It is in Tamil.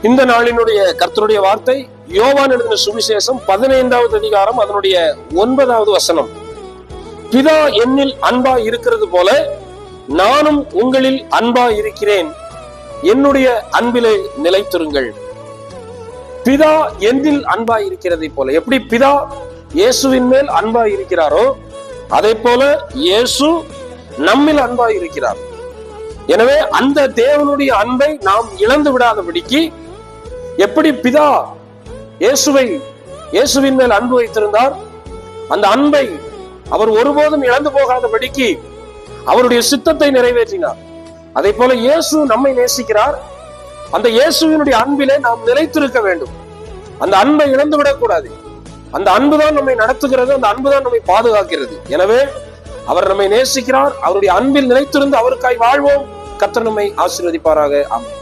இந்த நாளினுடைய கர்த்தருடைய வார்த்தை யோவான் எழுதின சுவிசேஷம் 15வது அதிகாரம் அதனுடைய 9வது வசனம். பிதா என்னில் அன்பா இருக்கிறது போல நானும் உங்களில் அன்பா இருக்கிறேன், என்னுடைய அன்பிலே நிலைத்திருங்கள். பிதா என்னில் அன்பா இருக்கிறதை போல, எப்படி பிதா இயேசுவின் மேல் அன்பா இருக்கிறாரோ அதே போல இயேசு நம்மில் அன்பா இருக்கிறார். எனவே அந்த தேவனுடைய அன்பை நாம் இழந்து விடாதபடிக்கு, எப்படி பிதா இயேசுவின் மேல் அன்பு வைத்திருந்தார், அந்த அன்பை அவர் ஒருபோதும் இழந்து போகாதபடிக்கு அவருடைய சித்தத்தை நிறைவேற்றினார். அதே போல இயேசு நம்மை நேசிக்கிறார். அந்த இயேசுவினுடைய அன்பிலே நாம் நிலைத்திருக்க வேண்டும். அந்த அன்பை இழந்து விடக்கூடாது. அந்த அன்புதான் நம்மை நடத்துகிறது, அந்த அன்புதான் நம்மை பாதுகாக்கிறது. எனவே அவர் நம்மை நேசிக்கிறார். அவருடைய அன்பில் நிலைத்திருந்து அவருக்காய் வாழ்வோம். கர்த்தர் நம்மை ஆசீர்வதிப்பாராக. ஆமென்.